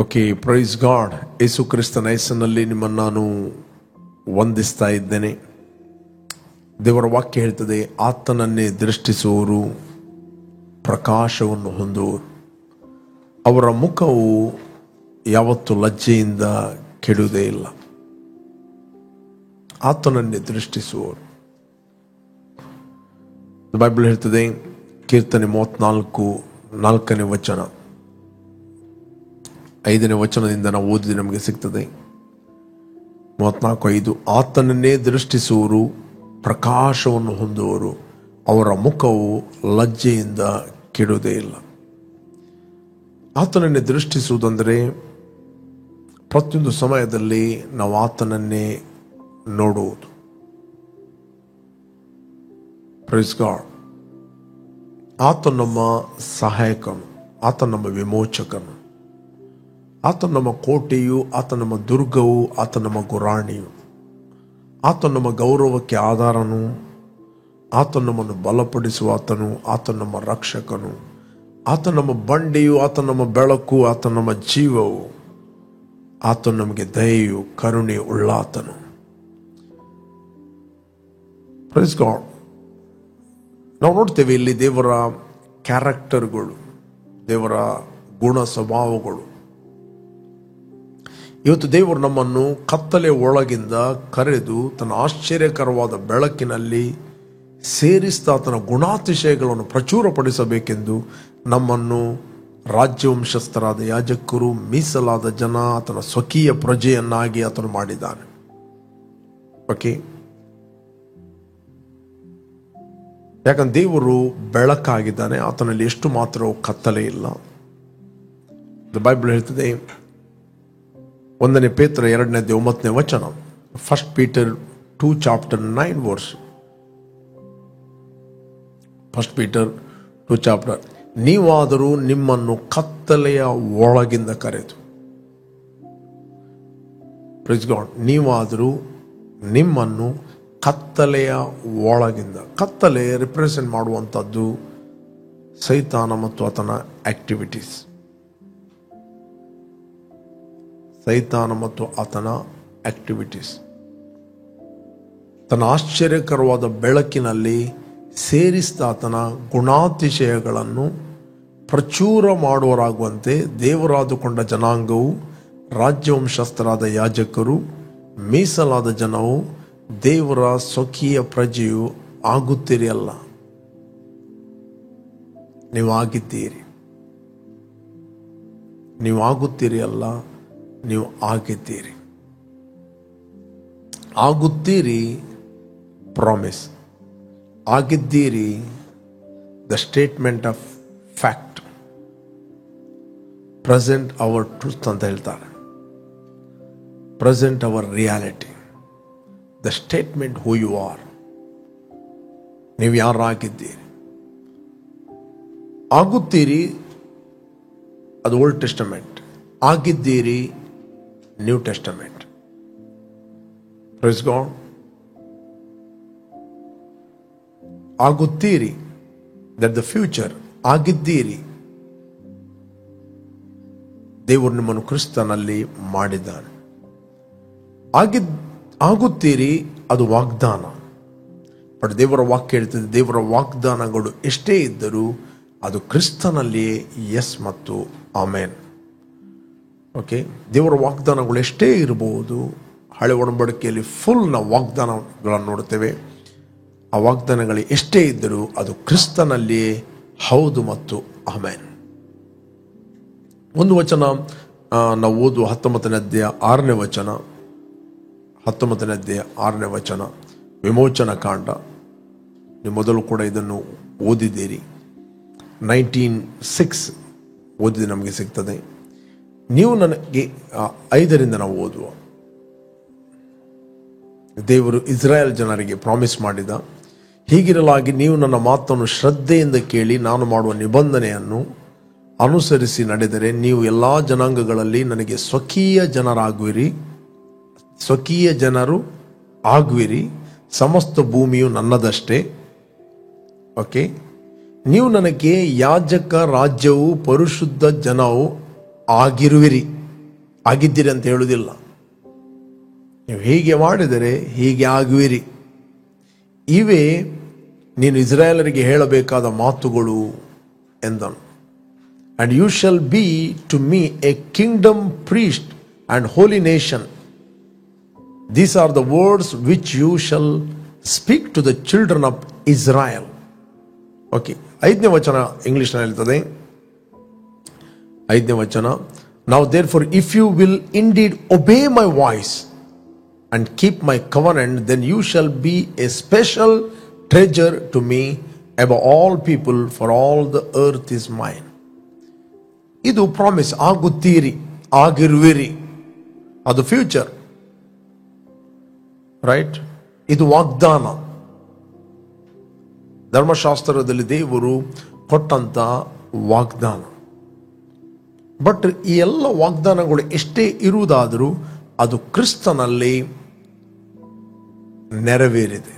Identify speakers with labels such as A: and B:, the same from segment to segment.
A: Okay, praise God. ಯೇಸು ಕ್ರಿಸ್ತನ ಹೆಸರಿನಲ್ಲಿ ನಿಮ್ಮನ್ನು ನಾನು ವಂದಿಸ್ತಾ ಇದ್ದೇನೆ. ದೇವರ ವಾಕ್ಯ ಹೇಳ್ತದೆ, ಆತನನ್ನೇ ದೃಷ್ಟಿಸುವವರು ಪ್ರಕಾಶವನ್ನು ಹೊಂದುವರು, ಅವರ ಮುಖವು ಯಾವತ್ತೂ ಲಜ್ಜೆಯಿಂದ ಕೆಡುವುದೇ ಇಲ್ಲ. ಆತನನ್ನೇ ದೃಷ್ಟಿಸುವವರು. ಬೈಬಲ್ ಹೇಳ್ತದೆ, ಕೀರ್ತನೆ 34:4 ವಚನ, 5ನೇ ವಚನದಿಂದ ನಾವು ಓದಿದ್ರೆ ನಮಗೆ ಸಿಗ್ತದೆ. 34:5, ಆತನನ್ನೇ ದೃಷ್ಟಿಸುವರು ಪ್ರಕಾಶವನ್ನು ಹೊಂದುವರು, ಅವರ ಮುಖವು ಲಜ್ಜೆಯಿಂದ ಕೆಡುವುದೇ ಇಲ್ಲ. ಆತನನ್ನೇ ದೃಷ್ಟಿಸುವುದಂದರೆ ಪ್ರತಿಯೊಂದು ಸಮಯದಲ್ಲಿ ನಾವು ಆತನನ್ನೇ ನೋಡುವುದು. Praise God. ಆತ ನಮ್ಮ ಸಹಾಯಕನು, ಆತ ನಮ್ಮ ವಿಮೋಚಕನು, ಆತ ನಮ್ಮ ಕೋಟೆಯು, ಆತ ನಮ್ಮ ದುರ್ಗವು, ಆತ ನಮ್ಮ ಗುರಾಣಿಯು, ಆತ ನಮ್ಮ ಗೌರವಕ್ಕೆ ಆಧಾರನು, ಆತ ನಮ್ಮನ್ನು ಬಲಪಡಿಸುವ ಆತನು, ಆತ ನಮ್ಮ ರಕ್ಷಕನು, ಆತ ನಮ್ಮ ಬಂಡೆಯು, ಆತ ನಮ್ಮ ಬೆಳಕು, ಆತ ನಮ್ಮ ಜೀವವು, ಆತ ನಮಗೆ ದಯೆಯು ಕರುಣೆ ಉಳ್ಳಾತನು. Price God. ನಾವು ನೋಡ್ತೇವೆ ಇಲ್ಲಿ ದೇವರ ಕ್ಯಾರೆಕ್ಟರ್ಗಳು, ದೇವರ ಗುಣ ಸ್ವಭಾವಗಳು. ಇವತ್ತು ದೇವರು ನಮ್ಮನ್ನು ಕತ್ತಲೆ ಒಳಗಿಂದ ಕರೆದು ತನ್ನ ಆಶ್ಚರ್ಯಕರವಾದ ಬೆಳಕಿನಲ್ಲಿ ಸೇರಿಸ್ತಾ ಆತನ ಗುಣಾತಿಶಯಗಳನ್ನು ಪ್ರಚುರಪಡಿಸಬೇಕೆಂದು ನಮ್ಮನ್ನು ರಾಜ್ಯವಂಶಸ್ಥರಾದ ಯಾಜಕರು, ಮೀಸಲಾದ ಜನ, ಆತನ ಸ್ವಕೀಯ ಪ್ರಜೆಯನ್ನಾಗಿ ಆತನು ಮಾಡಿದ್ದಾನೆ. ಓಕೆ, ಯಾಕಂದ್ರೆ ದೇವರು ಬೆಳಕಾಗಿದ್ದಾನೆ, ಆತನಲ್ಲಿ ಎಷ್ಟು ಮಾತ್ರ ಕತ್ತಲೆ ಇಲ್ಲ. ಬೈಬಲ್ ಹೇಳ್ತದೆ, 1 ಪೇತ್ರ 2:9 ವಚನ, 1 Peter 2:9 1 Peter 2 ನೀವಾದರೂ ನಿಮ್ಮನ್ನು ಕತ್ತಲೆಯ ಒಳಗಿಂದ ಕರೆದು, ಪ್ರೈಸ್ ಗಾಡ್, ನೀವಾದರೂ ನಿಮ್ಮನ್ನು ಕತ್ತಲೆಯ ಒಳಗಿಂದ. ಕತ್ತಲೆ ರಿಪ್ರೆಸೆಂಟ್ ಮಾಡುವಂಥದ್ದು ಸೈತಾನ ಮತ್ತು ಆತನ ಆಕ್ಟಿವಿಟೀಸ್. ಸೈತಾನ ಮತ್ತು ಆತನ ಆಕ್ಟಿವಿಟೀಸ್ ತನ್ನ ಆಶ್ಚರ್ಯಕರವಾದ ಬೆಳಕಿನಲ್ಲಿ ಸೇರಿಸಿದ ಆತನ ಗುಣಾತಿಶಯಗಳನ್ನು ಪ್ರಚುರ ಮಾಡುವರಾಗುವಂತೆ ದೇವರಾದುಕೊಂಡ ಜನಾಂಗವು, ರಾಜ್ಯವಂಶಸ್ಥರಾದ ಯಾಜಕರು, ಮೀಸಲಾದ ಜನವು, ದೇವರ ಸ್ವಕೀಯ ಪ್ರಜೆಯು ಆಗುತ್ತೀರಿ ಅಲ್ಲ, ನೀವು ಆಗಿದ್ದೀರಿ. ನೀವು ಆಗುತ್ತೀರಿ ಅಲ್ಲ, ನೀವು ಆಗಿದ್ದೀರಿ. ಆಗುತ್ತೀರಿ ಪ್ರಾಮಿಸ್, ಆಗಿದ್ದೀರಿ the statement of fact. Present our truth ಅಂತ ಹೇಳ್ತಾರೆ. Present our reality, the statement who you are. ನೀವು ಯಾರಾಗಿದ್ದೀರಿ. ಆಗುತ್ತೀರಿ ಅದು ಓಲ್ಡ್ ಟೆಸ್ಟಮೆಂಟ್, ಆಗಿದ್ದೀರಿ ನ್ಯೂ ಟೆಸ್ಟಮೆಂಟ್. Praise God. ಆಗುತ್ತೀರಿ ದಟ್ ದ ಫ್ಯೂಚರ್, ಆಗಿದ್ದೀರಿ ದೇವರು ನಿಮ್ಮನ್ನು ಕ್ರಿಸ್ತನಲ್ಲಿ ಮಾಡಿದ್ದಾನೆ. ಆಗುತ್ತೀರಿ ಅದು ವಾಗ್ದಾನ. ಬಟ್ ದೇವರ ವಾಕ್ಯ ಹೇಳ್ತದೆ, ದೇವರ ವಾಗ್ದಾನಗಳು ಎಷ್ಟೇ ಇದ್ದರೂ ಅದು ಕ್ರಿಸ್ತನಲ್ಲಿಯೇ ಎಸ್ ಮತ್ತು ಆಮೇನ್. ಓಕೆ, ದೇವರ ವಾಗ್ದಾನಗಳು ಎಷ್ಟೇ ಇರಬಹುದು. ಹಳೆ ಒಡಂಬಡಿಕೆಯಲ್ಲಿ ಫುಲ್ ನಾವು ವಾಗ್ದಾನಗಳನ್ನು ನೋಡ್ತೇವೆ. ಆ ವಾಗ್ದಾನಗಳು ಎಷ್ಟೇ ಇದ್ದರೂ ಅದು ಕ್ರಿಸ್ತನಲ್ಲಿಯೇ ಹೌದು ಮತ್ತು ಆಮೇನ್. ಒಂದು ವಚನ ನಾವು ಓದುವ 19ನೇ ಅಧ್ಯಾಯ 6ನೇ ವಚನ, 19ನೇ ಅಧ್ಯಾಯ 6ನೇ ವಚನ, ವಿಮೋಚನಾ ಕಾಂಡ. ನೀವು ಮೊದಲು ಕೂಡ ಇದನ್ನು ಓದಿದ್ದೀರಿ. 19:6 ಓದಿದ ನಮಗೆ ಸಿಗ್ತದೆ. ನೀವು ನನಗೆ 5ರಿಂದ ನಾವು ಓದುವ. ದೇವರು ಇಸ್ರಾಯೇಲ್ ಜನರಿಗೆ ಪ್ರಾಮಿಸ್ ಮಾಡಿದ, ಹೀಗಿರಲಾಗಿ ನೀವು ನನ್ನ ಮಾತನ್ನು ಶ್ರದ್ಧೆಯಿಂದ ಕೇಳಿ ನಾನು ಮಾಡುವ ನಿಬಂಧನೆಯನ್ನು ಅನುಸರಿಸಿ ನಡೆದರೆ ನೀವು ಎಲ್ಲ ಜನಾಂಗಗಳಲ್ಲಿ ನನಗೆ ಸ್ವಕೀಯ ಜನರು ಆಗುವಿರಿ. ಸಮಸ್ತ ಭೂಮಿಯು ನನ್ನದಷ್ಟೇ. ಓಕೆ, ನೀವು ನನಗೆ ಯಾಜಕ ರಾಜ್ಯವು ಪರಿಶುದ್ಧ ಜನವು ಆಗಿರುವಿರಿ. ಆಗಿದ್ದೀರಿ ಅಂತ ಹೇಳುವುದಿಲ್ಲ. ನೀವು ಹೀಗೆ ಮಾಡಿದರೆ ಹೀಗೆ ಆಗುವಿರಿ. ಇವೇ ನೀನು ಇಸ್ರಾಯೇಲರಿಗೆ ಹೇಳಬೇಕಾದ ಮಾತುಗಳು ಎಂದನು. And you shall be to me a kingdom, priest and holy nation. These are the words which you shall speak to the children of Israel. Okay, 5ನೇ ವಚನ ಇಂಗ್ಲಿಷ್ನಲ್ಲಿ ಹೇಳ್ತದೆ. 5ನೇ ವಚನ, Now therefore if you will indeed obey my voice and keep my covenant, then you shall be a special treasure to me above all people, for all the earth is mine. ಇದು promise, ಆಗುತ್ತೀರಿ, ಆಗಿರುವಿರಿ, ಅದು future, right? ಇದು ವಾಗ್ದಾನ. ಧರ್ಮಶಾಸ್ತ್ರದಲ್ಲಿ ದೇವರು ಕೊಟ್ಟಂತ ವಾಗ್ದಾನ. But ಈ ಎಲ್ಲ ವಾಗ್ದಾನಗಳು ಎಷ್ಟೇ ಇರುವುದಾದರೂ ಅದು ಕ್ರಿಸ್ತನಲ್ಲಿ ನೆರವೇರಿದೆ.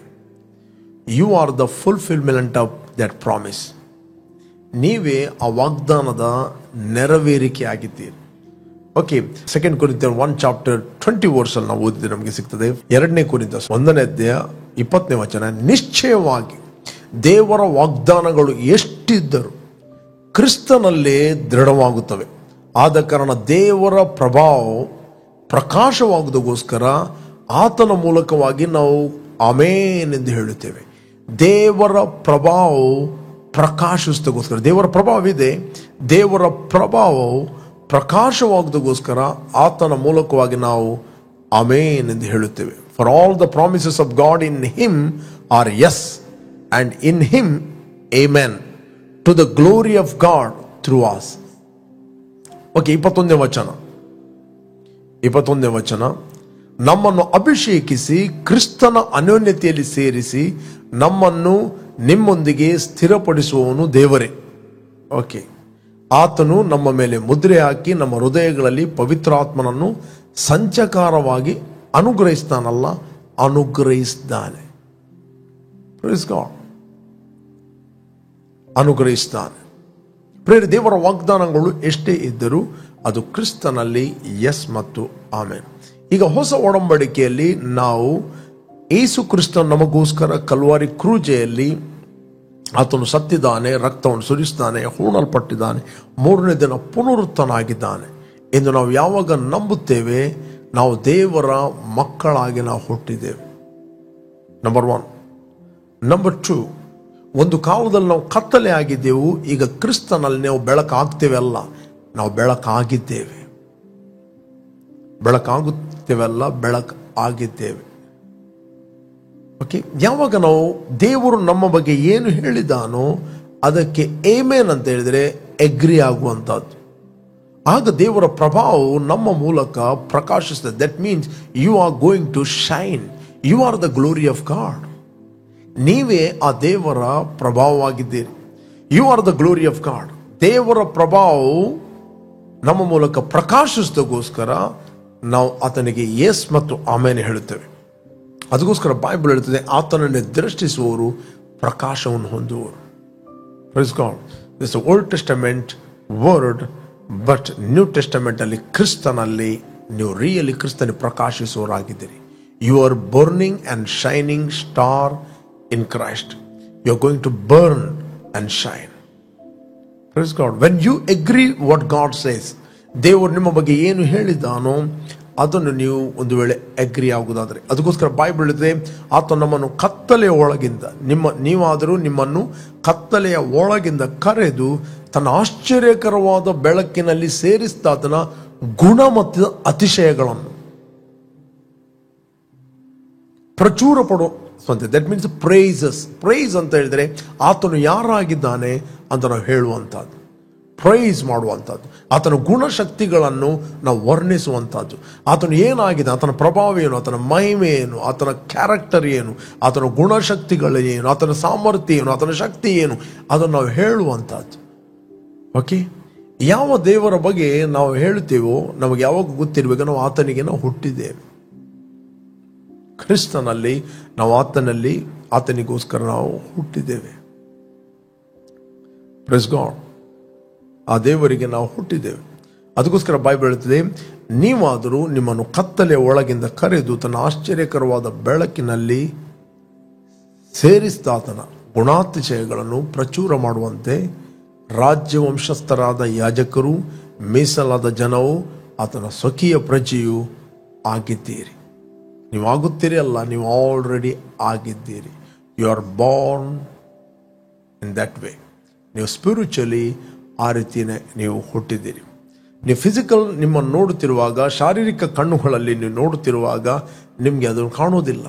A: You are the fulfilment of that promise. ನೀವೇ ಆ ವಾಗ್ದಾನದ ನೆರವೇರಿಕೆ ಆಗಿದ್ದೀರಿ. ಓಕೆ, 2 ಕೊರಿಂಥಿಯನ್ 1 ಚಾಪ್ಟರ್ 20 ವರ್ಸಲ್ಲಿ ನಾವು ಓದಿದ್ರೆ ನಮಗೆ ಸಿಗ್ತದೆ. 2 ಕೊರಿಂಥ 1ನೇ ಅಧ್ಯಾಯ 20ನೇ ವಚನ, ನಿಶ್ಚಯವಾಗಿ ದೇವರ ವಾಗ್ದಾನಗಳು ಎಷ್ಟಿದ್ದರೂ ಕ್ರಿಸ್ತನಲ್ಲೇ ದೃಢವಾಗುತ್ತವೆ. ಆದ ಕಾರಣ ದೇವರ ಪ್ರಭಾವ ಪ್ರಕಾಶವಾಗುವುದಕ್ಕೋಸ್ಕರ ಆತನ ಮೂಲಕವಾಗಿ ನಾವು ಆಮೇನ್ ಎಂದು ಹೇಳುತ್ತೇವೆ. ದೇವರ ಪ್ರಭಾವವು ಪ್ರಕಾಶಿಸೋದಕ್ಕೋಸ್ಕರ, ದೇವರ ಪ್ರಭಾವವಿದೆ, ದೇವರ ಪ್ರಭಾವವು ಪ್ರಕಾಶವಾಗುವುದಕ್ಕೋಸ್ಕರ ಆತನ ಮೂಲಕವಾಗಿ ನಾವು ಆಮೇನ್ ಎಂದು ಹೇಳುತ್ತೇವೆ. For all the promises of God in him are yes, and in him amen, to the glory of God through us. Okay, 21ನೇ ವಚನ, ನಮ್ಮನ್ನು ಅಭಿಷೇಕಿಸಿ ಕ್ರಿಸ್ತನ ಅನ್ಯೋನ್ಯತೆಯಲ್ಲಿ ಸೇರಿಸಿ ನಮ್ಮನ್ನು ನಿಮ್ಮೊಂದಿಗೆ ಸ್ಥಿರಪಡಿಸುವವನು ದೇವರೇ. ಓಕೆ, ಆತನು ನಮ್ಮ ಮೇಲೆ ಮುದ್ರೆ ಹಾಕಿ ನಮ್ಮ ಹೃದಯಗಳಲ್ಲಿ ಪವಿತ್ರಾತ್ಮನನ್ನು ಸಂಚಕಾರವಾಗಿ ಅನುಗ್ರಹಿಸಿದ್ದಾನೆ. Praise God. ಅನುಗ್ರಹಿಸ್ತಾನೆ. ಪ್ರೇರೆ, ದೇವರ ವಾಗ್ದಾನಗಳು ಎಷ್ಟೇ ಇದ್ದರೂ ಅದು ಕ್ರಿಸ್ತನಲ್ಲಿ ಎಸ್ ಮತ್ತು ಆಮೇನ್. ಈಗ ಹೊಸ ಒಡಂಬಡಿಕೆಯಲ್ಲಿ ನಾವು ಯೇಸು ಕ್ರಿಸ್ತನು ನಮಗೋಸ್ಕರ ಕಲ್ವಾರಿ ಕ್ರೂಜೆಯಲ್ಲಿ ಆತನು ಸತ್ತಿದ್ದಾನೆ, ರಕ್ತವನ್ನು ಸುರಿಸ್ತಾನೆ, ಹೂಣಲ್ಪಟ್ಟಿದ್ದಾನೆ, 3ನೇ ದಿನ ಪುನರುತ್ಥಾನಾಗಿದ್ದಾನೆ ಎಂದು ನಾವು ಯಾವಾಗ ನಂಬುತ್ತೇವೆ, ನಾವು ದೇವರ ಮಕ್ಕಳಾಗಿ ನಾವು ಹುಟ್ಟಿದ್ದೇವೆ. ನಂಬರ್ 1. ನಂಬರ್ 2, ಒಂದು ಕಾಲದಲ್ಲಿ ನಾವು ಕತ್ತಲೆ ಆಗಿದ್ದೆವು, ಈಗ ಕ್ರಿಸ್ತನಲ್ಲಿ ನಾವು ಬೆಳಕಾಗ್ತೇವೆ ಅಲ್ಲ, ನಾವು ಬೆಳಕಾಗಿದ್ದೇವೆ. ಬೆಳಕಾಗುತ್ತೇವಲ್ಲ, ಬೆಳಕಾಗಿದ್ದೇವೆ. ಓಕೆ, ಯಾವಾಗ ನಾವು ದೇವರು ನಮ್ಮ ಬಗ್ಗೆ ಏನು ಹೇಳಿದಾನೋ ಅದಕ್ಕೆ ಏಮೇನ್ ಅಂತ ಹೇಳಿದರೆ ಎಗ್ರಿ ಆಗುವಂಥದ್ದು, ಆಗ ದೇವರ ಪ್ರಭಾವವು ನಮ್ಮ ಮೂಲಕ ಪ್ರಕಾಶಿಸ್ತದೆ. That means you are going to shine, you are the glory of God. ನೀವೇ ಆ ದೇವರ ಪ್ರಭಾವವಾಗಿದ್ದೀರಿ. You are the glory of God. ದೇವರ ಪ್ರಭಾವವು ನಮ್ಮ ಮೂಲಕ ಪ್ರಕಾಶಿಸೋದಕ್ಕೋಸ್ಕರ ನಾವು ಆತನಿಗೆ ಎಸ್ ಮತ್ತು ಆಮೇಲೆ ಹೇಳುತ್ತೇವೆ. ಅದಕ್ಕೋಸ್ಕರ ಬೈಬಲ್ ಹೇಳುತ್ತದೆ, ಆತನನ್ನು ದೃಷ್ಟಿಸುವವರು ಪ್ರಕಾಶವನ್ನು ಹೊಂದುವರು. Praise God. This old testament word, but new testament ಅಲ್ಲಿ ಕ್ರಿಸ್ತನಲ್ಲಿ ನೀವು ರಿಯಲಿ ಕ್ರಿಸ್ತನ ಪ್ರಕಾಶಿಸುವವರಾಗಿದ್ದೀರಿ. You are burning and shining star in Christ. You are going to burn and shine. Praise God. When you agree what God says, ದೇವರು ನಿಮ್ಮ ಬಗ್ಗೆ ಏನು ಹೇಳಿದಾನೋ ಅದನ್ನು ನೀವು ಒಂದು ವೇಳೆ ಅಗ್ರಿ ಆಗುವುದಾದರೆ, ಅದಕ್ಕೋಸ್ಕರ ಬೈಬಲ್ ಹೇಳಿದೆ, ಆತ ನಮ್ಮನ್ನು ಕತ್ತಲೆಯ ಒಳಗಿಂದ, ನೀವಾದರೂ ನಿಮ್ಮನ್ನು ಕತ್ತಲೆಯ ಒಳಗಿಂದ ಕರೆದು ತನ್ನ ಆಶ್ಚರ್ಯಕರವಾದ ಬೆಳಕಿನಲ್ಲಿ ಸೇರಿಸಿದಾತನ ಗುಣಮಟ್ಟದ ಅತಿಶಯಗಳನ್ನು ಪ್ರಚುರ ದಟ್ ಮೀನ್ಸ್ ಪ್ರೈಸಸ್. ಪ್ರೈಸ್ ಅಂತ ಹೇಳಿದರೆ ಆತನು ಯಾರಾಗಿದ್ದಾನೆ ಅಂತ ನಾವು ಹೇಳುವಂಥದ್ದು, ಪ್ರೈಸ್ ಮಾಡುವಂಥದ್ದು, ಆತನ ಗುಣಶಕ್ತಿಗಳನ್ನು ನಾವು ವರ್ಣಿಸುವಂಥದ್ದು, ಆತನು ಏನಾಗಿದೆ, ಆತನ ಪ್ರಭಾವ ಏನು, ಆತನ ಮಹಿಮೆ ಏನು, ಆತನ ಕ್ಯಾರೆಕ್ಟರ್ ಏನು, ಆತನ ಗುಣಶಕ್ತಿಗಳು ಏನು, ಆತನ ಸಾಮರ್ಥ್ಯ ಏನು, ಆತನ ಶಕ್ತಿ ಏನು, ಅದನ್ನು ನಾವು ಹೇಳುವಂಥದ್ದು. ಓಕೆ, ಯಾವ ದೇವರ ಬಗ್ಗೆ ನಾವು ಹೇಳ್ತೇವೋ ನಮಗೆ ಯಾವಾಗ ಗೊತ್ತಿರಬೇಕು, ನಾವು ಆತನಿಗೆ ನಾವು ಹುಟ್ಟಿದ್ದೇವೆ. ಕ್ರಿಸ್ತನಲ್ಲಿ ನಾವು ಆತನಿಗೋಸ್ಕರ ನಾವು ಹುಟ್ಟಿದ್ದೇವೆ. Praise god. ಆ ದೇವರಿಗೆ ನಾವು ಹುಟ್ಟಿದ್ದೇವೆ. ಅದಕ್ಕೋಸ್ಕರ ಬೈಬಲ್ ಹೇಳ್ತದೆ, ನೀವಾದರೂ ನಿಮ್ಮನ್ನು ಕತ್ತಲೆಯ ಒಳಗಿಂದ ಕರೆದು ತನ್ನ ಆಶ್ಚರ್ಯಕರವಾದ ಬೆಳಕಿನಲ್ಲಿ ಸೇರಿಸಿದಾತನ ಗುಣಾತಿಶಯಗಳನ್ನು ಪ್ರಚುರ ಮಾಡುವಂತೆ ರಾಜ್ಯವಂಶಸ್ಥರಾದ ಯಾಜಕರು, ಮೀಸಲಾದ ಜನವು, ಆತನ ಸ್ವಕೀಯ ಪ್ರಜೆಯೂ ಆಗಿದ್ದೀರಿ. ನೀವು ಆಗುತ್ತೀರಿ ಅಲ್ಲ, ನೀವು ಆಲ್ರೆಡಿ ಆಗಿದ್ದೀರಿ. You are born in that way. ನೀವು ಸ್ಪಿರಿಚುವಲಿ ಆ ರೀತಿಯೇ ನೀವು ಹುಟ್ಟಿದ್ದೀರಿ. ನೀವು ಫಿಸಿಕಲ್ ನಿಮ್ಮನ್ನು ನೋಡುತ್ತಿರುವಾಗ, ಶಾರೀರಿಕ ಕಣ್ಣುಗಳಲ್ಲಿ ನೀವು ನೋಡುತ್ತಿರುವಾಗ ನಿಮಗೆ ಅದನ್ನು ಕಾಣೋದಿಲ್ಲ.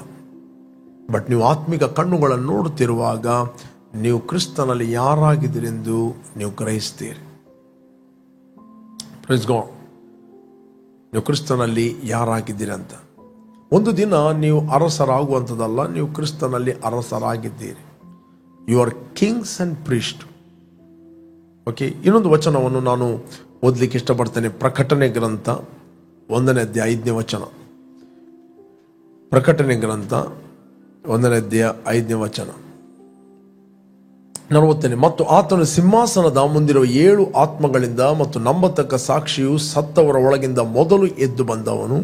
A: ಬಟ್ ನೀವು ಆತ್ಮಿಕ ಕಣ್ಣುಗಳನ್ನು ನೋಡುತ್ತಿರುವಾಗ ನೀವು ಕ್ರಿಸ್ತನಲ್ಲಿ ಯಾರಾಗಿದ್ದೀರೆಂದು ನೀವು ಗ್ರಹಿಸ್ತೀರಿ. Praise God. ನೀವು ಕ್ರಿಸ್ತನಲ್ಲಿ ಯಾರಾಗಿದ್ದೀರಿ ಅಂತ. ಒಂದು ದಿನ ನೀವು ಅರಸರಾಗುವಂಥದ್ದಲ್ಲ, ನೀವು ಕ್ರಿಸ್ತನಲ್ಲಿ ಅರಸರಾಗಿದ್ದೀರಿ. You are kings and priest. Okay, ಇನ್ನೊಂದು ವಚನವನ್ನು ನಾನು ಓದಲಿಕ್ಕೆ ಇಷ್ಟಪಡ್ತೇನೆ. ಪ್ರಕಟಣೆ ಗ್ರಂಥ 1ನೇ ಅಧ್ಯಾಯ 5ನೇ ವಚನ. ಪ್ರಕಟಣೆ ಗ್ರಂಥ 1ನೇ ಅಧ್ಯಾಯ 5ನೇ ವಚನ ನಾನು ಓದ್ತೇನೆ. ಮತ್ತು ಆತನು ಸಿಂಹಾಸನದ ಮುಂದಿರುವ 7 ಆತ್ಮಗಳಿಂದ ಮತ್ತು ನಂಬತಕ್ಕ ಸಾಕ್ಷಿಯು ಸತ್ತವರ ಒಳಗಿಂದ ಮೊದಲು ಎದ್ದು ಬಂದವನು,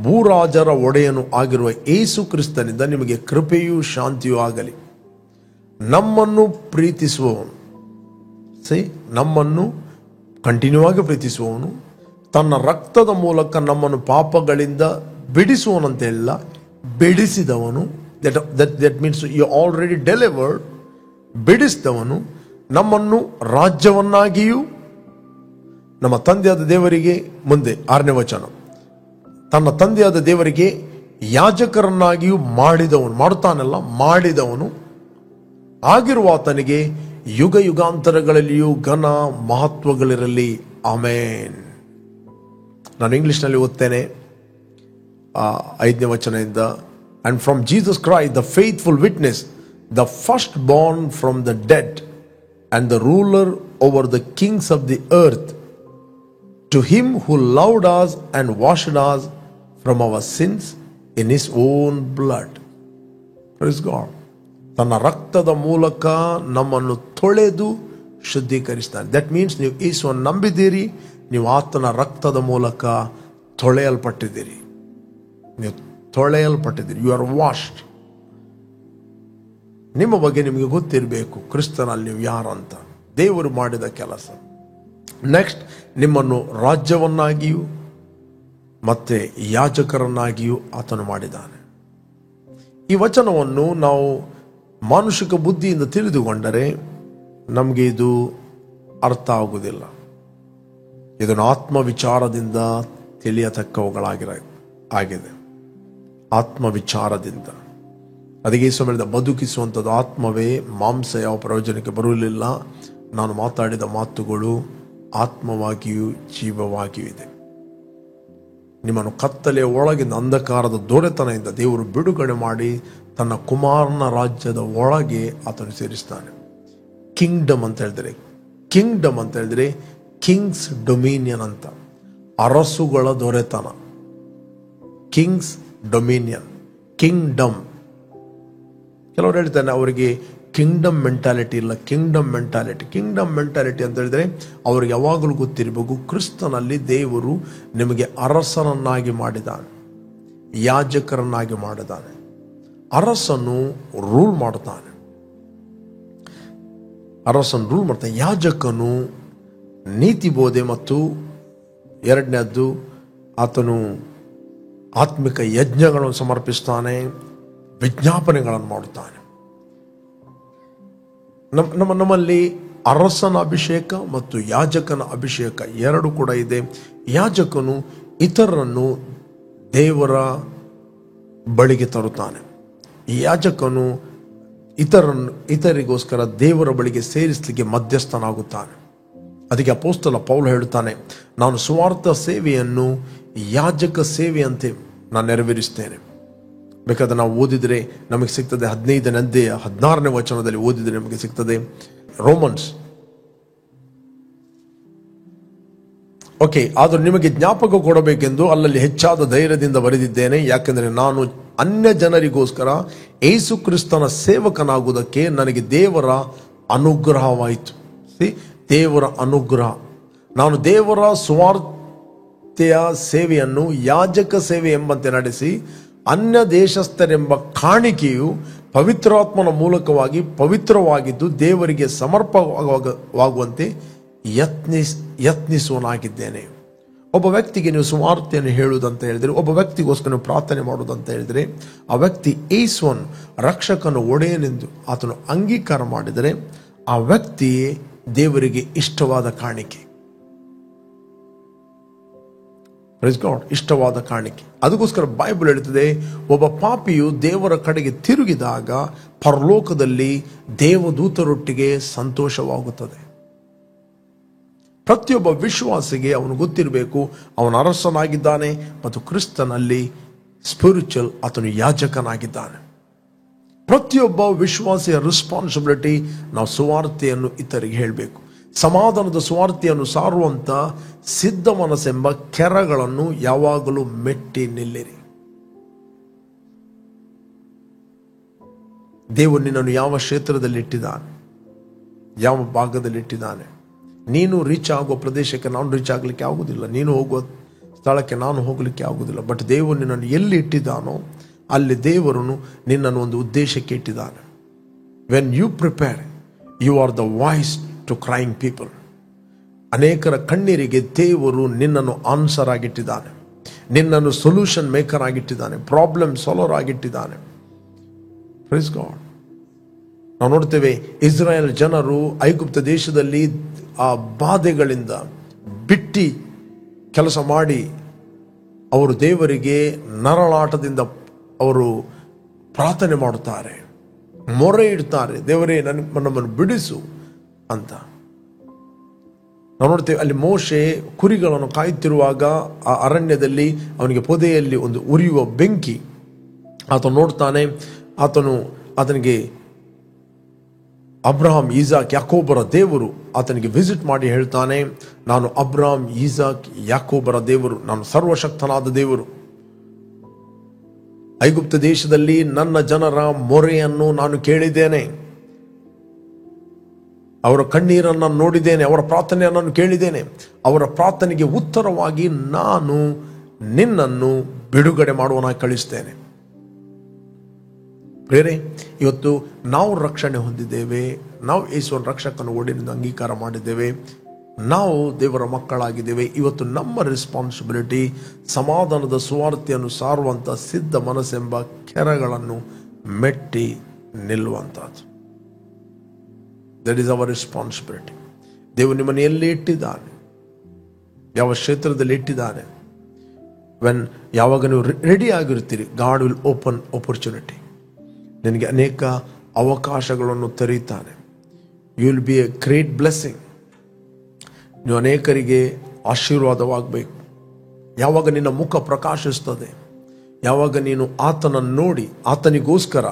A: ಭೂರಾಜರ ಒಡೆಯನು ಆಗಿರುವ ಯೇಸು ಕ್ರಿಸ್ತನಿಂದ ನಿಮಗೆ ಕೃಪೆಯೂ ಶಾಂತಿಯೂ ಆಗಲಿ. ನಮ್ಮನ್ನು ಪ್ರೀತಿಸುವವನು, ನಮ್ಮನ್ನು ಕಂಟಿನ್ಯೂ ಆಗಿ ಪ್ರೀತಿಸುವವನು, ತನ್ನ ರಕ್ತದ ಮೂಲಕ ನಮ್ಮನ್ನು ಪಾಪಗಳಿಂದ ಬಿಡಿಸುವನಂತೆಲ್ಲ ಬಿಡಿಸಿದವನು. That means you already delivered. ಬಿಡಿಸಿದವನು, ನಮ್ಮನ್ನು ರಾಜ್ಯವನ್ನಾಗಿಯೂ ನಮ್ಮ ತಂದೆಯಾದ ದೇವರಿಗೆ, ಮುಂದೆ 6ನೇ ವಚನ, ತನ್ನ ತಂದೆಯಾದ ದೇವರಿಗೆ ಯಾಜಕರನ್ನಾಗಿಯೂ ಮಾಡಿದವನು, ಮಾಡುತ್ತಾನಲ್ಲ ಮಾಡಿದವನು ಆಗಿರುವ ಆತನಿಗೆ ಯುಗ ಯುಗಾಂತರಗಳಲ್ಲಿಯೂ ಘನ ಮಹತ್ವಗಳಿರಲಿ. ಆಮೇನ್. ನಾನು ಇಂಗ್ಲಿಷ್ನಲ್ಲಿ ಓದ್ತೇನೆ 5ನೇ ವಚನದಿಂದ. And from Jesus Christ the faithful witness, the firstborn from the dead and the ruler over the kings of the earth, to him who loved us and washed us from our sins in his own blood. Praise God. ತನ್ನ ರಕ್ತದ ಮೂಲಕ ನಮ್ಮನ್ನು ತೊಳೆದು ಶುದ್ಧೀಕರಿಸ್ತಾನೆ. That means ನೀವು ಯೇಸುವನ್ನು ನಂಬಿದ್ದೀರಿ, ನೀವು ಆತನ ರಕ್ತದ ಮೂಲಕ ತೊಳೆಯಲ್ಪಟ್ಟಿದ್ದೀರಿ. ನೀವು ತೊಳೆಯಲ್ಪಟ್ಟಿದ್ದೀರಿ. You are washed. ನಿಮ್ಮ ಬಗ್ಗೆ ನಿಮಗೆ ಗೊತ್ತಿರಬೇಕು, ಕ್ರಿಸ್ತನಲ್ಲಿ ನೀವು ಯಾರಂತ, ದೇವರು ಮಾಡಿದ ಕೆಲಸ. ನೆಕ್ಸ್ಟ್, ನಿಮ್ಮನ್ನು ರಾಜ್ಯವನ್ನಾಗಿಯೂ ಮತ್ತೆ ಯಾಜಕರನ್ನಾಗಿಯೂ ಆತನು ಮಾಡಿದ್ದಾನೆ. ಈ ವಚನವನ್ನು ನಾವು ಮಾನುಷಿಕ ಬುದ್ಧಿಯಿಂದ ತಿಳಿದುಕೊಂಡರೆ ನಮಗೆ ಇದು ಅರ್ಥ ಆಗುವುದಿಲ್ಲ. ಇದನ್ನು ಆತ್ಮವಿಚಾರದಿಂದ ತಿಳಿಯತಕ್ಕವುಗಳಾಗಿದೆ. ಆತ್ಮವಿಚಾರದಿಂದ. ಅದಕ್ಕೆ ಈ ಸಮಯದ ಬದುಕಿಸುವಂಥದ್ದು ಆತ್ಮವೇ, ಮಾಂಸ ಯಾವ ಪ್ರಯೋಜನಕ್ಕೆ ಬರಲಿಲ್ಲ. ನಾನು ಮಾತಾಡಿದ ಮಾತುಗಳು ಆತ್ಮವಾಗಿಯೂ ಜೀವವಾಗಿಯೂ ಇದೆ. ನಿಮ್ಮನ್ನು ಕತ್ತಲೆಯ ಒಳಗಿಂದ, ಅಂಧಕಾರದ ದೊರೆತನದಿಂದ ದೇವರು ಬಿಡುಗಡೆ ಮಾಡಿ ತನ್ನ ಕುಮಾರನ ರಾಜ್ಯದ ಒಳಗೆ ಆತನು ಸೇರಿಸ್ತಾನೆ. ಕಿಂಗ್ಡಮ್ ಅಂತ ಹೇಳಿದ್ರೆ, ಕಿಂಗ್ಡಮ್ ಅಂತ ಹೇಳಿದ್ರೆ ಕಿಂಗ್ಸ್ ಡೊಮಿನಿಯನ್ ಅಂತ, ಅರಸುಗಳ ದೊರೆತನ. Kings dominion, kingdom. ಕೆಲವರು ಹೇಳ್ತಾನೆ ಅವರಿಗೆ ಕಿಂಗ್ಡಮ್ ಮೆಂಟಾಲಿಟಿ ಇಲ್ಲ. ಕಿಂಗ್ಡಮ್ ಮೆಂಟಾಲಿಟಿ ಅಂತ ಹೇಳಿದ್ರೆ ಅವ್ರಿಗೆ ಯಾವಾಗಲೂ ಗೊತ್ತಿರಬೇಕು, ಕ್ರಿಸ್ತನಲ್ಲಿ ದೇವರು ನಿಮಗೆ ಅರಸನನ್ನಾಗಿ ಮಾಡಿದ್ದಾನೆ, ಯಾಜಕರನ್ನಾಗಿ ಮಾಡಿದ್ದಾನೆ. ಅರಸನು ರೂಲ್ ಮಾಡ್ತಾನೆ. ಯಾಜಕನು ನೀತಿ ಬೋಧೆ ಮತ್ತು 2ನೇದ್ದು ಆತನು ಆತ್ಮಿಕ ಯಜ್ಞಗಳನ್ನು ಸಮರ್ಪಿಸ್ತಾನೆ, ವಿಜ್ಞಾಪನೆಗಳನ್ನು ಮಾಡುತ್ತಾನೆ. ನಮ್ಮಲ್ಲಿ ಅರಸನ ಅಭಿಷೇಕ ಮತ್ತು ಯಾಜಕನ ಅಭಿಷೇಕ 2 ಕೂಡ ಇದೆ. ಯಾಜಕನು ಇತರರನ್ನು ದೇವರ ಬಳಿಗೆ ತರುತ್ತಾನೆ. ಯಾಜಕನು ಇತರಿಗೋಸ್ಕರ ದೇವರ ಬಳಿಗೆ ಸೇರಿಸಲಿಕ್ಕೆ ಮಧ್ಯಸ್ಥನಾಗುತ್ತಾನೆ. ಅದಕ್ಕೆ ಅಪೊಸ್ತಲ ಪೌಲ ಹೇಳುತ್ತಾನೆ, ನಾನು ಸುವಾರ್ಥ ಸೇವೆಯನ್ನು ಯಾಜಕ ಸೇವೆಯಂತೆ ನಾನು ನೆರವೇರಿಸ್ತೇನೆ. ಬೇಕಾದ್ರೆ ನಾವು ಓದಿದರೆ ನಮಗೆ ಸಿಗ್ತದೆ. 15ನೇ ಅಧ್ಯಾಯ 16ನೇ ವಚನದಲ್ಲಿ ಓದಿದರೆ ನಮಗೆ ಸಿಗ್ತದೆ. ರೋಮನ್ಸ್. ಓಕೆ, ಆದರೂ ನಿಮಗೆ ಜ್ಞಾಪಕ ಕೊಡಬೇಕೆಂದು ಅಲ್ಲಲ್ಲಿ ಹೆಚ್ಚಾದ ಧೈರ್ಯದಿಂದ ಬರೆದಿದ್ದೇನೆ. ಯಾಕೆಂದರೆ ನಾನು ಅನ್ಯ ಜನರಿಗೋಸ್ಕರ ಯೇಸು ಕ್ರಿಸ್ತನ ಸೇವಕನಾಗುವುದಕ್ಕೆ ನನಗೆ ದೇವರ ಅನುಗ್ರಹವಾಯಿತು. ದೇವರ ಅನುಗ್ರಹ. ನಾನು ದೇವರ ನಿತ್ಯ ಸೇವೆಯನ್ನು ಯಾಜಕ ಸೇವೆ ಎಂಬಂತೆ ನಡೆಸಿ ಅನ್ಯ ದೇಶಸ್ಥರೆಂಬ ಕಾಣಿಕೆಯು ಪವಿತ್ರಾತ್ಮನ ಮೂಲಕವಾಗಿ ಪವಿತ್ರವಾಗಿದ್ದು ದೇವರಿಗೆ ಸಮರ್ಪವಾಗುವಂತೆ ಯತ್ನಿಸುವನಾಗಿದ್ದೇನೆ. ಒಬ್ಬ ವ್ಯಕ್ತಿಗೆ ನೀವು ಸುವಾರ್ತೆಯನ್ನು ಹೇಳುವುದಂತ ಹೇಳಿದರೆ, ಒಬ್ಬ ವ್ಯಕ್ತಿಗೋಸ್ಕರ ನೀವು ಪ್ರಾರ್ಥನೆ ಮಾಡುವುದಂತ ಹೇಳಿದರೆ, ಆ ವ್ಯಕ್ತಿ ಯೇಸುವನ್ನು ರಕ್ಷಕನು ಒಡೆಯನೆಂದು ಆತನು ಅಂಗೀಕಾರ ಮಾಡಿದರೆ ಆ ವ್ಯಕ್ತಿಯೇ ದೇವರಿಗೆ ಇಷ್ಟವಾದ ಕಾಣಿಕೆ. ಪ್ರೈಸ್ ಗಾಡ್, ಇಷ್ಟವಾದ ಕಾಣಿಕೆ. ಅದಕ್ಕೋಸ್ಕರ ಬೈಬಲ್ ಹೇಳುತ್ತದೆ, ಒಬ್ಬ ಪಾಪಿಯು ದೇವರ ಕಡೆಗೆ ತಿರುಗಿದಾಗ ಪರಲೋಕದಲ್ಲಿ ದೇವದೂತರೊಟ್ಟಿಗೆ ಸಂತೋಷವಾಗುತ್ತದೆ. ಪ್ರತಿಯೊಬ್ಬ ವಿಶ್ವಾಸಿಗೆ ಅವನು ಗೊತ್ತಿರಬೇಕು, ಅವನ ಅರಸನಾಗಿದ್ದಾನೆ ಮತ್ತು ಕ್ರಿಸ್ತನಲ್ಲಿ ಸ್ಪಿರಿಚುವಲ್ ಆತನು ಯಾಜಕನಾಗಿದ್ದಾನೆ. ಪ್ರತಿಯೊಬ್ಬ ವಿಶ್ವಾಸಿಯ ರೆಸ್ಪಾನ್ಸಿಬಿಲಿಟಿ, ನಾವು ಸುವಾರ್ತೆಯನ್ನು ಇತರಿಗೆ ಹೇಳಬೇಕು. ಸಮಾಧಾನದ ಸುವಾರ್ತೆಯನ್ನು ಸಾರುವಂತ ಸಿದ್ಧ ಮನಸ್ಸೆಂಬ ಕೆರಗಳನ್ನು ಯಾವಾಗಲೂ ಮೆಟ್ಟಿ ನಿಲ್ಲಿರಿ. ದೇವರು ನಿನ್ನನ್ನು ಯಾವ ಕ್ಷೇತ್ರದಲ್ಲಿ ಇಟ್ಟಿದ್ದಾನೆ, ಯಾವ ಭಾಗದಲ್ಲಿ ಇಟ್ಟಿದ್ದಾನೆ. ನೀನು ರೀಚ್ ಆಗುವ ಪ್ರದೇಶಕ್ಕೆ ನಾನು ರೀಚ್ ಆಗಲಿಕ್ಕೆ ಆಗುವುದಿಲ್ಲ, ನೀನು ಹೋಗುವ ಸ್ಥಳಕ್ಕೆ ನಾನು ಹೋಗಲಿಕ್ಕೆ ಆಗುವುದಿಲ್ಲ. ಬಟ್ ದೇವರು ನಿನ್ನನ್ನು ಎಲ್ಲಿ ಇಟ್ಟಿದ್ದಾನೋ ಅಲ್ಲಿ ದೇವರು ನಿನ್ನನ್ನು ಒಂದು ಉದ್ದೇಶಕ್ಕೆ ಇಟ್ಟಿದ್ದಾನೆ. When you prepare, you are the voice to crying people. ಅನೇಕರ ಕಣ್ಣೀರಿಗೆ ದೇವರು ನಿನ್ನನ್ನು ಆನ್ಸರ್ ಆಗಿಟ್ಟಿದ್ದಾನೆ, ನಿನ್ನನ್ನು ಸೊಲ್ಯೂಷನ್ ಮೇಕರ್ ಆಗಿಟ್ಟಿದ್ದಾನೆ, ಪ್ರಾಬ್ಲಮ್ ಸಾಲ್ವರ್ ಆಗಿಟ್ಟಿದ್ದಾನೆ. Praise God. ನಾವು ನೋಡ್ತೇವೆ, ಇಸ್ರಾಯೇಲ್ ಜನರು ಐಗುಪ್ತ ದೇಶದಲ್ಲಿ ಆ ಬಾಧೆಗಳಿಂದ ಬಿಟ್ಟಿ ಕೆಲಸ ಮಾಡಿ ಅವರು ದೇವರಿಗೆ ನರಳಾಟದಿಂದ ಅವರು ಪ್ರಾರ್ಥನೆ ಮಾಡುತ್ತಾರೆ, ಮೊರೆ ಇಡ್ತಾರೆ, ದೇವರೇ ನಮ್ಮನ್ನು ಬಿಡಿಸು ಅಂತ. ನಾವು ನೋಡ್ತೇವೆ, ಅಲ್ಲಿ ಮೋಶೆ ಕುರಿಗಳನ್ನು ಕಾಯುತ್ತಿರುವಾಗ ಆ ಅರಣ್ಯದಲ್ಲಿ ಅವನಿಗೆ ಪೊದೆಯಲ್ಲಿ ಒಂದು ಉರಿಯುವ ಬೆಂಕಿ. ಆತನು ನೋಡ್ತಾನೆ, ಆತನಿಗೆ ಅಬ್ರಹಾಂ, ಈಸಾಕ್, ಯಾಕೋಬರ ದೇವರು ಆತನಿಗೆ ವಿಸಿಟ್ ಮಾಡಿ ಹೇಳ್ತಾನೆ, ನಾನು ಅಬ್ರಹಾಂ, ಈಸಾಕ್, ಯಾಕೋಬರ ದೇವರು, ನಾನು ಸರ್ವಶಕ್ತನಾದ ದೇವರು. ಐಗುಪ್ತ ದೇಶದಲ್ಲಿ ನನ್ನ ಜನರ ಮೊರೆಯನ್ನು ನಾನು ಕೇಳಿದ್ದೇನೆ, ಅವರ ಕಣ್ಣೀರನ್ನು ನೋಡಿದ್ದೇನೆ, ಅವರ ಪ್ರಾರ್ಥನೆಯನ್ನು ಕೇಳಿದ್ದೇನೆ. ಅವರ ಪ್ರಾರ್ಥನೆಗೆ ಉತ್ತರವಾಗಿ ನಾನು ನಿನ್ನನ್ನು ಬಿಡುಗಡೆ ಮಾಡುವನಾಗಿ ಕಳಿಸ್ತೇನೆ. ಬೇರೆ ಇವತ್ತು ನಾವು ರಕ್ಷಣೆ ಹೊಂದಿದ್ದೇವೆ, ನಾವು ಯೇಸುವಿನ ರಕ್ಷಕನ ಒಡೆಯನೆಂದು ಅಂಗೀಕಾರ ಮಾಡಿದ್ದೇವೆ, ನಾವು ದೇವರ ಮಕ್ಕಳಾಗಿದ್ದೇವೆ. ಇವತ್ತು ನಮ್ಮ ರೆಸ್ಪಾನ್ಸಿಬಿಲಿಟಿ ಸಮಾಧಾನದ ಸುವಾರ್ತೆಯನ್ನು ಸಾರುವಂಥ ಸಿದ್ಧ ಮನಸ್ಸೆಂಬ ಕೆರಗಳನ್ನು ಮೆಟ್ಟಿ ನಿಲ್ಲುವಂಥದ್ದು. That is our responsibility. ದೇವರು ನಿಮ್ಮನ್ನು ಎಲ್ಲಿ ಇಟ್ಟಿದ್ದಾನೆ, ಯಾವ ಕ್ಷೇತ್ರದಲ್ಲಿ ಇಟ್ಟಿದ್ದಾನೆ, ಯಾವಾಗ ನೀವು ರೆಡಿ ಆಗಿರ್ತೀರಿ, ಗಾಡ್ ವಿಲ್ ಓಪನ್ ಆಪರ್ಚುನಿಟಿ. ನಿನಗೆ ಅನೇಕ ಅವಕಾಶಗಳನ್ನು ತೆರೀತಾನೆ. You will be a great blessing. ನೀವು ಅನೇಕರಿಗೆ ಆಶೀರ್ವಾದವಾಗಬೇಕು. ಯಾವಾಗ ನಿನ್ನ ಮುಖ ಪ್ರಕಾಶಿಸ್ತದೆ, ಯಾವಾಗ ನೀನು ಆತನನ್ನು ನೋಡಿ ಆತನಿಗೋಸ್ಕರ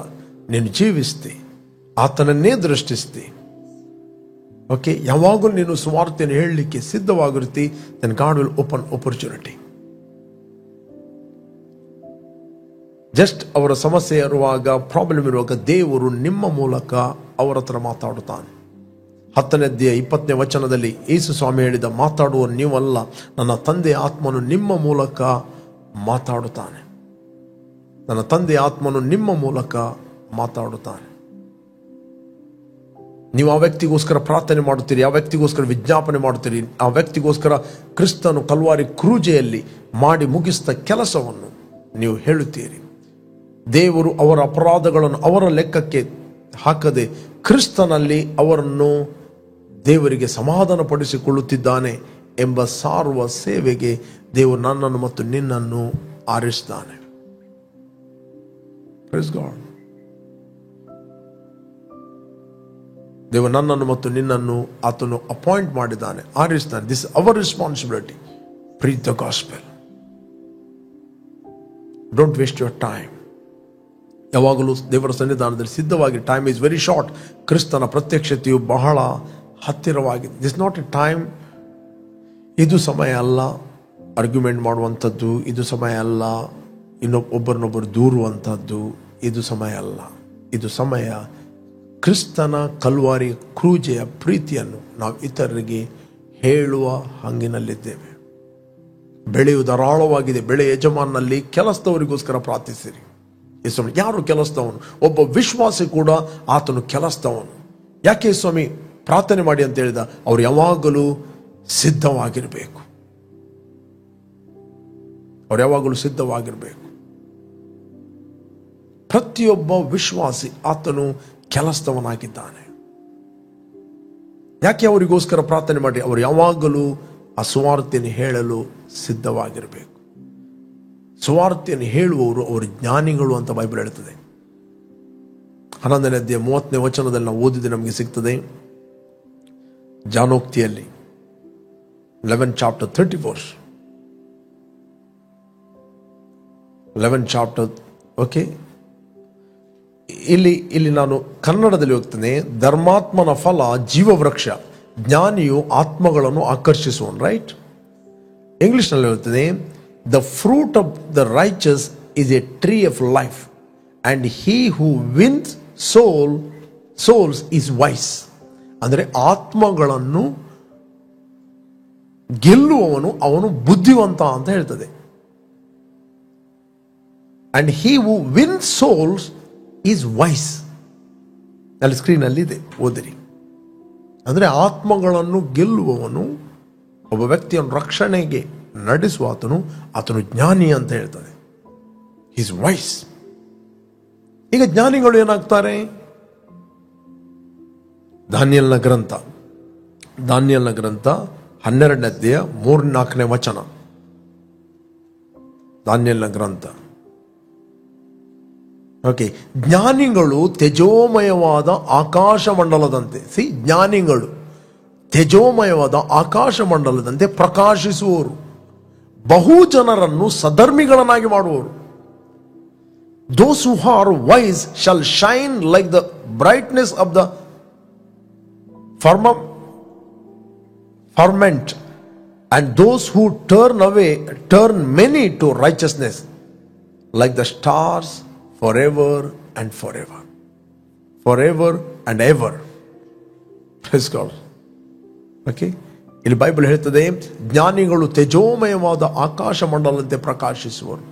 A: ನೀನು ಜೀವಿಸ್ತಿ, ಆತನನ್ನೇ ದೃಷ್ಟಿಸ್ತಿ, ಓಕೆ, ಯಾವಾಗಲೂ ನೀನು ಸುವಾರ್ತೆಯನ್ನು ಹೇಳಲಿಕ್ಕೆ ಸಿದ್ಧವಾಗಿರ್ತಿ, then God will open opportunity. Just ಅವರ ಸಮಸ್ಯೆ ಇರುವಾಗ, ಪ್ರಾಬ್ಲಮ್ ಇರುವಾಗ ದೇವರು ನಿಮ್ಮ ಮೂಲಕ ಅವರ ಹತ್ರ ಮಾತಾಡುತ್ತಾನೆ. 10ನೇ ಅಧ್ಯಾಯ 20ನೇ ವಚನದಲ್ಲಿ ಯೇಸು ಸ್ವಾಮಿ ಹೇಳಿದ, ಮಾತಾಡುವ ನೀವಲ್ಲ, ನನ್ನ ತಂದೆಯ ಆತ್ಮನು ನಿಮ್ಮ ಮೂಲಕ ಮಾತಾಡುತ್ತಾನೆ. ನನ್ನ ತಂದೆಯ ಆತ್ಮನು ನಿಮ್ಮ ಮೂಲಕ ಮಾತಾಡುತ್ತಾನೆ. ನೀವು ಆ ವ್ಯಕ್ತಿಗೋಸ್ಕರ ಪ್ರಾರ್ಥನೆ ಮಾಡುತ್ತೀರಿ, ಆ ವ್ಯಕ್ತಿಗೋಸ್ಕರ ವಿಜ್ಞಾಪನೆ ಮಾಡುತ್ತೀರಿ, ಆ ವ್ಯಕ್ತಿಗೋಸ್ಕರ ಕ್ರಿಸ್ತನು ಕಲ್ವಾರಿ ಕ್ರೂಜೆಯಲ್ಲಿ ಮಾಡಿ ಮುಗಿಸಿದ ಕೆಲಸವನ್ನು ನೀವು ಹೇಳುತ್ತೀರಿ. ದೇವರು ಅವರ ಅಪರಾಧಗಳನ್ನು ಅವರ ಲೆಕ್ಕಕ್ಕೆ ಹಾಕದೆ ಕ್ರಿಸ್ತನಲ್ಲಿ ಅವರನ್ನು ದೇವರಿಗೆ ಸಮಾಧಾನ ಪಡಿಸಿಕೊಳ್ಳುತ್ತಿದ್ದಾನೆ ಎಂಬ ಸಾರುವ ಸೇವೆಗೆ ದೇವರು ನನ್ನನ್ನು ಮತ್ತು ನಿನ್ನನ್ನು ಆರಿಸಿದ್ದಾನೆ. Praise God. ದೇವರು ನನ್ನನ್ನು ಮತ್ತು ನಿನ್ನನ್ನು ಆತನು ಅಪಾಯಿಂಟ್ ಮಾಡಿದ್ದಾನೆ, ಆರಿಸಿದ್ದಾನೆ. This our responsibility. Preach the gospel. Don't waste your time. ಯಾವಾಗಲೂ ದೇವರ ಸನ್ನಿಧಾನದಲ್ಲಿ ಸಿದ್ಧವಾಗಿ. Time is very short. ಕ್ರಿಸ್ತನ ಪ್ರತ್ಯಕ್ಷತೆಯು ಬಹಳ ಹತ್ತಿರವಾಗಿದೆ. This not a time. ಇದು ಸಮಯ ಅಲ್ಲ ಆರ್ಗ್ಯುಮೆಂಟ್ ಮಾಡುವಂಥದ್ದು, ಇದು ಸಮಯ ಅಲ್ಲ ಒಬ್ಬರನ್ನೊಬ್ಬರು ದೂರುವಂಥದ್ದು, ಇದು ಸಮಯ ಅಲ್ಲ. ಇದು ಸಮಯ ಕ್ರಿಸ್ತನ ಕಲ್ವಾರಿ ಕ್ರೂಜೆಯ ಪ್ರೀತಿಯನ್ನು ನಾವು ಇತರರಿಗೆ ಹೇಳುವ ಹಂಗಿನಲ್ಲಿದ್ದೇವೆ. ಬೆಳೆಯು ಧಾರಾಳವಾಗಿದೆ. ಬೆಳೆ ಯಜಮಾನಲ್ಲಿ ಕೆಲಸದವರಿಗೋಸ್ಕರ ಪ್ರಾರ್ಥಿಸಿರಿ. ಸ್ವಾಮಿ, ಯಾರು ಕೆಲಸದವನು? ಒಬ್ಬ ವಿಶ್ವಾಸಿ ಕೂಡ ಆತನು ಕೆಲಸದವನು. ಯಾಕೆ ಸ್ವಾಮಿ ಪ್ರಾರ್ಥನೆ ಮಾಡಿ ಅಂತ ಹೇಳಿದ? ಅವ್ರು ಯಾವಾಗಲೂ ಸಿದ್ಧವಾಗಿರಬೇಕು. ಅವ್ರು ಯಾವಾಗಲೂ ಸಿದ್ಧವಾಗಿರಬೇಕು. ಪ್ರತಿಯೊಬ್ಬ ವಿಶ್ವಾಸಿ ಆತನು ಕೆಲಸದವನಾಗಿದ್ದಾನೆ. ಯಾಕೆ ಅವರಿಗೋಸ್ಕರ ಪ್ರಾರ್ಥನೆ ಮಾಡಿ? ಅವರು ಯಾವಾಗಲೂ ಆ ಸುವಾರ್ತೆಯನ್ನು ಹೇಳಲು ಸಿದ್ಧವಾಗಿರಬೇಕು. ಸುವಾರ್ತೆಯನ್ನು ಹೇಳುವವರು ಅವರು ಜ್ಞಾನಿಗಳು ಅಂತ ಬೈಬಲ್ ಹೇಳ್ತದೆ. 11ನೇ ಅಧ್ಯಾಯ 30ನೇ ವಚನದಲ್ಲಿ ನಾವು ಓದಿದ್ರೆ ನಮಗೆ ಸಿಗ್ತದೆ. ಜಾನೋಕ್ತಿಯಲ್ಲಿ 11 chapter 34 11 chapter. ಓಕೆ, ಇಲ್ಲಿ ನಾನು ಕನ್ನಡದಲ್ಲಿ ಹೋಗ್ತೇನೆ. ಧರ್ಮಾತ್ಮನ ಫಲ ಜೀವವೃಕ್ಷ, ಜ್ಞಾನಿಯು ಆತ್ಮಗಳನ್ನು ಆಕರ್ಷಿಸುವನು. ರೈಟ್. ಇಂಗ್ಲಿಷ್ನಲ್ಲಿ ಹೇಳ್ತದೆ, the fruit of the righteous is a tree of life and he who wins souls is wise. ಅಂದರೆ ಆತ್ಮಗಳನ್ನು ಗೆಲ್ಲುವವನು ಅವನು ಬುದ್ಧಿವಂತ ಅಂತ ಹೇಳ್ತದೆ. And he who wins souls is wise. ಅಲ್ಲಿ ಸ್ಕ್ರೀನಲ್ಲಿ ಇದೆ, ಓದಿರಿ. ಅಂದರೆ ಆತ್ಮಗಳನ್ನು ಗೆಲ್ಲುವವನು, ಒಬ್ಬ ವ್ಯಕ್ತಿಯನ್ನು ರಕ್ಷಣೆಗೆ ನಡೆಸುವ ಆತನು ಜ್ಞಾನಿ ಅಂತ ಹೇಳ್ತದೆ. Is wise. ಈಗ ಜ್ಞಾನಿಗಳು ಏನಾಗ್ತಾರೆ? ದಾನಿಯೇಲನ ಗ್ರಂಥ 12ನೇ ಅಧ್ಯಾಯ 3-4ನೇ ವಚನ. ದಾನಿಯೇಲನ ಗ್ರಂಥ. ಓಕೆ, ಜ್ಞಾನಿಗಳು ತೇಜೋಮಯವಾದ ಆಕಾಶ ಮಂಡಲದಂತೆ. ಜ್ಞಾನಿಗಳು ತೇಜೋಮಯವಾದ ಆಕಾಶ ಮಂಡಲದಂತೆ ಪ್ರಕಾಶಿಸುವವರು, ಬಹು ಜನರನ್ನು ಸಧರ್ಮಿಗಳನ್ನಾಗಿ ಮಾಡುವವರು. Those who are wise shall shine like the brightness of the firmament, and those who turn many to righteousness like the stars forever and forever. Forever and ever. Praise God. Okay? ಇಲ್ಲಿ Bible ಹೇಳ್ತದೆ, ಜ್ಞಾನಿಗಳು ತೇಜೋಮಯವಾದ ಆಕಾಶ ಮಂಡಲದಂತೆ ಪ್ರಕಾಶಿಸುವರು,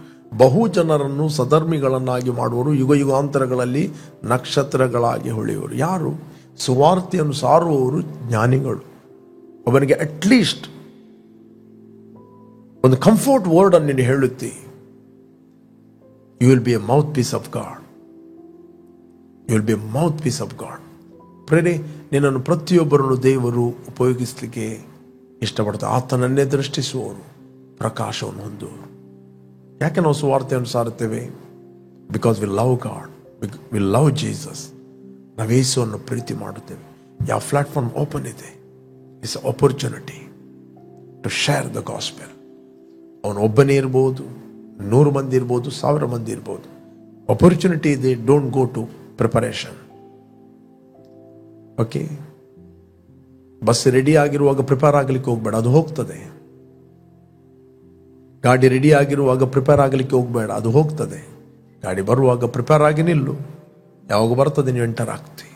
A: ಬಹು ಜನರನ್ನು ಸಧರ್ಮಿಗಳನ್ನಾಗಿ ಮಾಡುವರು, ಯುಗ ಯುಗಾಂತರಗಳಲ್ಲಿ ನಕ್ಷತ್ರಗಳಾಗಿ ಹೊಳೆಯುವರು. ಯಾರು? ಸುವಾರ್ತೆಯನ್ನು ಸಾರುವವರು ಜ್ಞಾನಿಗಳು. ಒಬ್ಬನಿಗೆ ಅಟ್ಲೀಸ್ಟ್ ಒಂದು ಕಂಫರ್ಟ್ ವರ್ಡ್ ಅನ್ನು ನೀನು ಹೇಳುತ್ತಿ. You will be a mouthpiece of God. You will be a mouthpiece of God. ಪ್ರೇರೆ, ನಿನ್ನನ್ನು ಪ್ರತಿಯೊಬ್ಬರನ್ನು ದೇವರು ಉಪಯೋಗಿಸಲಿಕ್ಕೆ ಇಷ್ಟಪಡ್ತಾರೆ. ಆತನನ್ನೇ ದೃಷ್ಟಿಸುವವರು ಪ್ರಕಾಶವನ್ನು ಹೊಂದುವರು. ಯಾಕೆ ನಾವು ಸುವಾರ್ತೆಯನ್ನು ಸಾರುತ್ತೇವೆ? Because we love God, we love Jesus. ನಾವು ಯೇಸುವನ್ನು ಪ್ರೀತಿ ಮಾಡುತ್ತೇವೆ. ಯಾವ ಪ್ಲಾಟ್ಫಾರ್ಮ್ ಓಪನ್ ಇದೆ, it's opportunity to share the gospel. ಅವನು ಒಬ್ಬನೇ ಇರ್ಬೋದು, 100 ಮಂದಿ ಇರ್ಬೋದು, 1000 ಮಂದಿ ಇರ್ಬೋದು. ಆಪರ್ಚುನಿಟಿ ಇದೆ. Don't go to preparation. Okay, bus ready ಆಗಿರುವಾಗ ಪ್ರಿಪೇರ್ ಆಗಲಿಕ್ಕೆ ಹೋಗ್ಬೇಡ, ಅದು ಹೋಗ್ತದೆ. ಗಾಡಿ ರೆಡಿ ಆಗಿರುವಾಗ ಪ್ರಿಪೇರ್ ಆಗಲಿಕ್ಕೆ ಹೋಗ್ಬೇಡ, ಅದು ಹೋಗ್ತದೆ. ಗಾಡಿ ಬರುವಾಗ ಪ್ರಿಪೇರ್ ಆಗಿ ನಿಲ್ಲು. ಯಾವಾಗ ಬರ್ತದೆ ನೀವು ಎಂಟರ್ ಆಗ್ತಿ.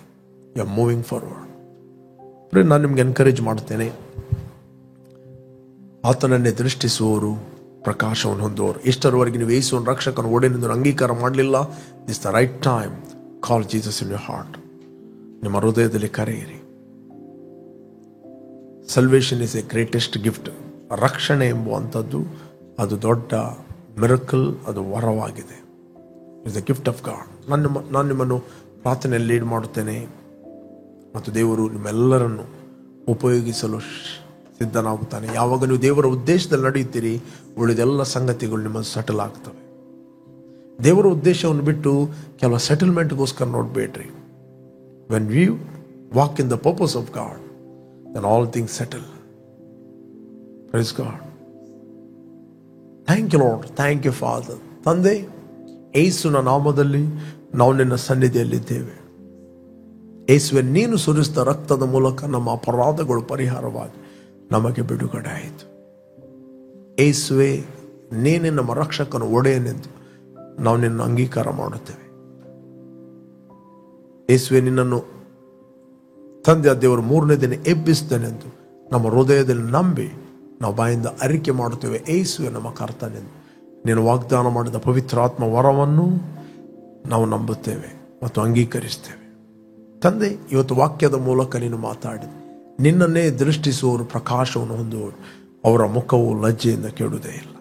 A: You are moving forward. ನಾನು ನಿಮ್ಗೆ ಎನ್ಕರೇಜ್ ಮಾಡ್ತೇನೆ, ಆತನನ್ನೇ ದೃಷ್ಟಿಸುವವರು ಪ್ರಕಾಶವನ್ನು ಹೊಂದುವವರು. ಇಷ್ಟರವರೆಗೆ ನೀವು ಯೇಸುವನ್ನು ರಕ್ಷಕನ ಒಡೆಯನೆಂದು ಅಂಗೀಕಾರ ಮಾಡಲಿಲ್ಲ, it's the right time. Call Jesus in your heart. ನಿಮ್ಮ ಹೃದಯದಲ್ಲಿ ಕರೆಯಿರಿ. Salvation is A greatest gift. ರಕ್ಷಣೆ ಎಂಬುವಂಥದ್ದು ಅದು ದೊಡ್ಡ ಮಿರಕಲ್, ಅದು ವರವಾಗಿದೆ. It's A gift of god. ನಾನು ನಿಮ್ಮನ್ನು ಪ್ರಾರ್ಥನೆಯಲ್ಲಿ ಲೀಡ್ ಮಾಡುತ್ತೇನೆ ಮತ್ತು ದೇವರು ನಿಮ್ಮೆಲ್ಲರನ್ನು ಉಪಯೋಗಿಸಲು ಸಿದ್ಧನಾಗುತ್ತಾನೆ. ಯಾವಾಗ ನೀವು ದೇವರ ಉದ್ದೇಶದಲ್ಲಿ ನಡೆಯುತ್ತೀರಿ, ಉಳಿದೆಲ್ಲ ಸಂಗತಿಗಳು ನಿಮ್ಮ ಸೆಟಲ್ ಆಗ್ತವೆ. ದೇವರ ಉದ್ದೇಶವನ್ನು ಬಿಟ್ಟು ಕೆಲವು ಸೆಟಲ್ಮೆಂಟ್ಗೋಸ್ಕರ ನೋಡಬೇಡ್ರಿ. When we walk in the purpose of God, then all things settle. Praise God. Thank you, Lord. Thank you, Father. ತಂದೆ, ಯೇಸುವಿನ ನಾಮದಲ್ಲಿ ನಾವು ನಿನ್ನ ಸನ್ನಿಧಿಯಲ್ಲಿದ್ದೇವೆ. ಯೇಸುವೆ, ನೀನು ಸುರಿಸಿದ ರಕ್ತದ ಮೂಲಕ ನಮ್ಮ ಅಪರಾಧಗಳು ಪರಿಹಾರವಾಗಿ ನಮಗೆ ಬಿಡುಗಡೆ ಆಯಿತು. ಯೇಸುವೆ, ನೀನೇ ನಮ್ಮ ರಕ್ಷಕನ ಒಡೆಯನೆಂದು ನಾವು ನಿನ್ನ ಅಂಗೀಕಾರ ಮಾಡುತ್ತೇವೆ. ಯೇಸುವೆ, ನಿನ್ನನ್ನು ತಂದೆ ದೇವರು 3ನೇ ದಿನ ಎಬ್ಬಿಸಿದನೆಂದು ನಮ್ಮ ಹೃದಯದಲ್ಲಿ ನಂಬಿ ನಾವು ಬಾಯಿಂದ ಅರಿಕೆ ಮಾಡುತ್ತೇವೆ, ಯೇಸುವೆ ನಮ್ಮ ಕರ್ತನೆಂದು. ನೀನು ವಾಗ್ದಾನ ಮಾಡಿದ ಪವಿತ್ರಾತ್ಮ ವರವನ್ನು ನಾವು ನಂಬುತ್ತೇವೆ ಮತ್ತು ಅಂಗೀಕರಿಸ್ತೇವೆ. ತಂದೆ, ಇವತ್ತು ವಾಕ್ಯದ ಮೂಲಕ ನೀನು ಮಾತಾಡಿದೆ. ನಿನ್ನನ್ನೇ ದೃಷ್ಟಿಸುವವರು ಪ್ರಕಾಶವನ್ನು ಹೊಂದುವವರು, ಅವರ ಮುಖವು ಲಜ್ಜೆಯಿಂದ ಕೆಡುವುದೇ ಇಲ್ಲ.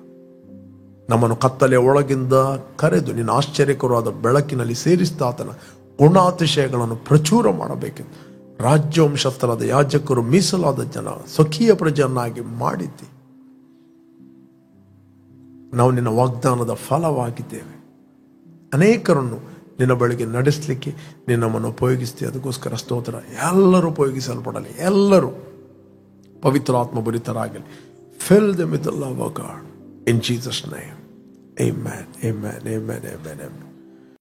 A: ನಮ್ಮನ್ನು ಕತ್ತಲೆಯ ಒಳಗಿಂದ ಕರೆದು ನಿನ್ನ ಆಶ್ಚರ್ಯಕರವಾದ ಬೆಳಕಿನಲ್ಲಿ ಸೇರಿಸಿದ ಆತನ ಗುಣಾತಿಶಯಗಳನ್ನು ಪ್ರಚುರ ಮಾಡಬೇಕೆಂದು ರಾಜ್ಯವಂಶಸ್ಥರಾದ ಯಾಜಕರು, ಮೀಸಲಾದ ಜನ, ಸ್ವಕೀಯ ಪ್ರಜೆಯನ್ನಾಗಿ ಮಾಡಿದ್ದಿ. ನಾವು ನಿನ್ನ ವಾಗ್ದಾನದ ಫಲವಾಗಿದ್ದೇವೆ. ಅನೇಕರನ್ನು ನಿನ್ನ ಬಳಿಗೆ ನಡೆಸಲಿಕ್ಕೆ ನಿನ್ನ ನಮ್ಮನ್ನು ಉಪಯೋಗಿಸ್ತೀವಿ. ಅದಕ್ಕೋಸ್ಕರ ಸ್ತೋತ್ರ. ಎಲ್ಲರೂ ಉಪಯೋಗಿಸಲ್ಪಡಲಿ, ಎಲ್ಲರೂ ಪವಿತ್ರಾತ್ಮ ಭರಿತರಾಗಲಿ. Fill them with the love of God. In Jesus' name. Amen. Amen. Amen. Amen. Amen.